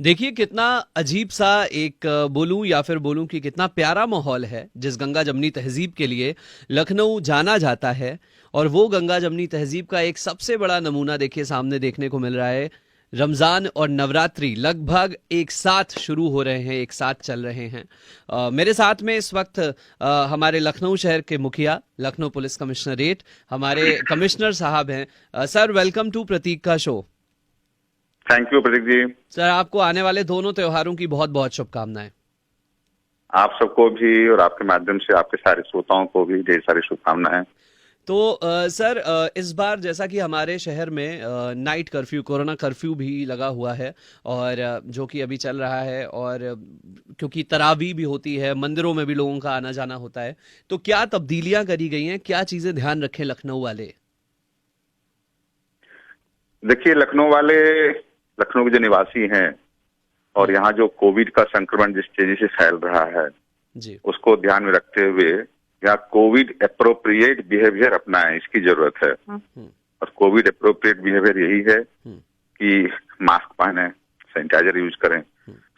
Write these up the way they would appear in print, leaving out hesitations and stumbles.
देखिए कितना अजीब सा एक बोलूं या फिर बोलूं कि कितना प्यारा माहौल है जिस गंगा जमनी तहजीब के लिए लखनऊ जाना जाता है। और वो गंगा जमनी तहजीब का एक सबसे बड़ा नमूना देखिए सामने देखने को मिल रहा है। रमजान और नवरात्रि लगभग एक साथ शुरू हो रहे हैं, एक साथ चल रहे हैं। मेरे साथ में इस वक्त हमारे लखनऊ शहर के मुखिया, लखनऊ पुलिस कमिश्नरेट, हमारे कमिश्नर साहब हैं। सर, वेलकम टू प्रतीक का show. Thank you Prateek ji. Sir, आपको आने वाले दोनों त्योहारों की बहुत बहुत शुभकामनाएं। आप सबको भी और आपके माध्यम से आपके सारे श्रोताओं को भी ढेर सारी शुभकामनाएं। तो सर, इस बार जैसा कि हमारे शहर में नाइट कर्फ्यू, कोरोना कर्फ्यू भी लगा हुआ है और जो कि अभी चल रहा है, और क्योंकि तरावी भी होती है, मंदिरों में भी लोगों का आना जाना होता है, तो क्या तब्दीलियां करी गई हैं, क्या चीजें ध्यान रखें लखनऊ वाले? देखिए, लखनऊ के जो निवासी हैं और यहाँ जो कोविड का संक्रमण जिस तेजी से फैल रहा है जी। उसको ध्यान में रखते हुए यहाँ कोविड एप्रोप्रिएट बिहेवियर अपनाएं, इसकी जरूरत है। और कोविड एप्रोप्रिएट बिहेवियर यही है कि मास्क पहने, सैनिटाइजर यूज करें,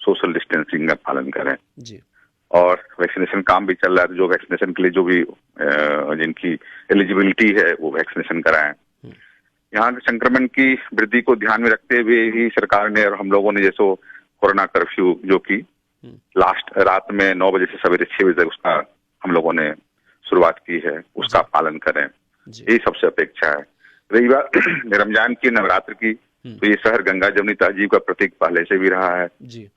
सोशल डिस्टेंसिंग का पालन करें जी। और वैक्सीनेशन काम भी चल रहा है, जो वैक्सीनेशन के लिए जो भी जिनकी एलिजिबिलिटी है वो वैक्सीनेशन कराएं। यहाँ के संक्रमण की वृद्धि को ध्यान में रखते हुए ही सरकार ने और हम लोगों ने जैसे कोरोना कर्फ्यू जो कि लास्ट रात में 9 बजे से सवेरे 6 बजे तक उसका हम लोगों ने शुरुआत की है, उसका पालन करें, यही सबसे अपेक्षा है। रही बात रमजान की, नवरात्र की, तो ये शहर गंगा जमनी तहजीब का प्रतीक पहले से भी रहा है।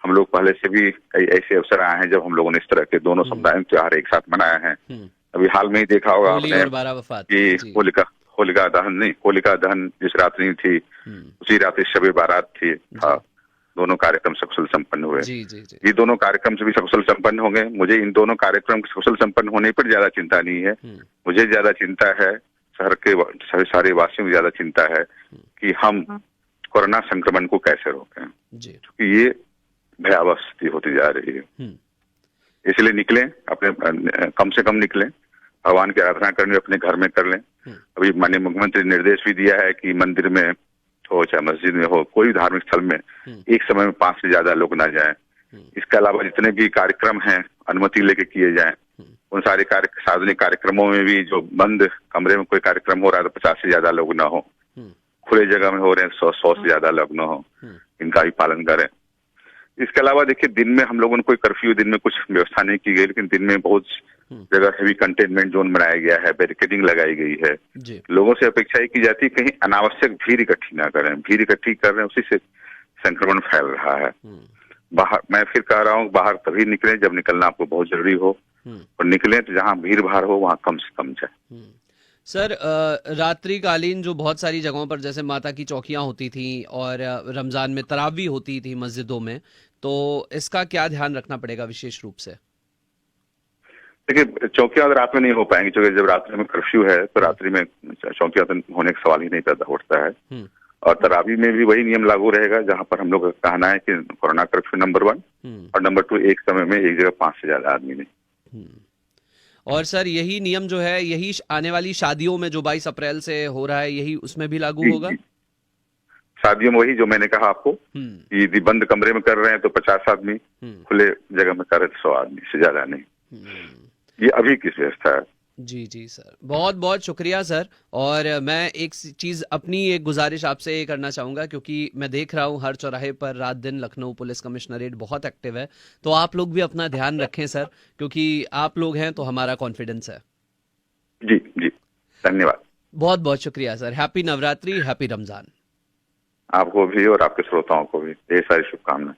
हम लोग पहले से भी कई ऐसे अवसर आए हैं जब हम लोगों ने इस तरह के दोनों समुदायों के त्योहार एक साथ मनाया है। अभी हाल में ही देखा होगा आपने कि होलिका दहन जिस रात्रि थी उसी रात्रि शबे बारात थी, दोनों कार्यक्रम सकुशल संपन्न हुए। ये दोनों कार्यक्रम से भी सकुशल संपन्न होंगे। मुझे इन दोनों कार्यक्रम के सकुशल संपन्न होने पर ज्यादा चिंता नहीं है। मुझे ज्यादा चिंता है, शहर के सारे वासियों को ज्यादा चिंता है कि हम कोरोना संक्रमण को कैसे रोकें, क्योंकि ये भयावह स्थिति होती जा रही है। इसलिए निकलें, अपने कम से कम निकलें, भगवान की आराधना करनी अपने घर में कर लें। अभी माननीय मुख्यमंत्री ने निर्देश भी दिया है कि मंदिर में हो चाहे मस्जिद में हो, कोई धार्मिक स्थल में एक समय में 5 से ज्यादा लोग ना जाएं। इसके अलावा जितने भी कार्यक्रम हैं अनुमति लेके किए जाएं। उन सारे सार्वजनिक कार्यक्रमों में भी जो बंद कमरे में कोई कार्यक्रम हो रहा है तो 50 से ज्यादा लोग ना हो, खुले जगह में हो रहे हैं 100 से ज्यादा लोग ना हो, इनका भी पालन करें। इसके अलावा देखिए, दिन में हम लोगों ने कोई कर्फ्यू, दिन में कुछ व्यवस्था नहीं की गई, लेकिन दिन में बहुत जगह हेवी कंटेनमेंट जोन बनाया गया है, बैरिकेडिंग लगाई गई है। लोगों से अपेक्षा की जाती है कहीं अनावश्यक भीड़ इकट्ठी ना करें। भीड़ इकट्ठी कर रहे हैं, उसी से संक्रमण फैल रहा है। बाहर, मैं फिर कह रहा हूँ, बाहर तभी निकलें जब निकलना आपको बहुत जरूरी हो, और निकलें तो जहाँ भीड़ भाड़ हो वहाँ कम से कम जाए। सर, रात्रिकालीन जो बहुत सारी जगहों पर जैसे माता की चौकियां होती थी और रमजान में तरावी होती थी मस्जिदों में, तो इसका क्या ध्यान रखना पड़ेगा विशेष रूप से? देखिए, चौकियां रात में नहीं हो पाएंगी, क्योंकि जब रात्रि में कर्फ्यू है तो रात्रि में चौकियां होने का सवाल ही नहीं पैदा उठता है। और तरावी में भी वही नियम लागू रहेगा, जहां पर हम लोग का कहना है कि कोरोना कर्फ्यू नंबर 1 और नंबर 2, एक समय में एक जगह 5 से ज्यादा आदमी नहीं। और सर, यही नियम जो है, यही आने वाली शादियों में जो 22 अप्रैल से हो रहा है, यही उसमें भी लागू होगा? शादियों में वही जो मैंने कहा आपको कि यदि बंद कमरे में कर रहे हैं तो 50 आदमी, खुले जगह में कर रहे तो 100 आदमी, से ज्यादा नहीं। ये अभी की व्यवस्था है। जी जी सर, बहुत बहुत शुक्रिया सर। और मैं एक चीज़, अपनी एक गुजारिश आपसे ये करना चाहूँगा, क्योंकि मैं देख रहा हूँ हर चौराहे पर रात दिन लखनऊ पुलिस कमिश्नरेट बहुत एक्टिव है, तो आप लोग भी अपना ध्यान रखें सर, क्योंकि आप लोग हैं तो हमारा कॉन्फिडेंस है। जी जी, धन्यवाद। बहुत बहुत शुक्रिया sir. Happy Navratri, happy Ramzan. आपको भी और आपके श्रोताओं को भी ढेर सारी शुभकामनाएं।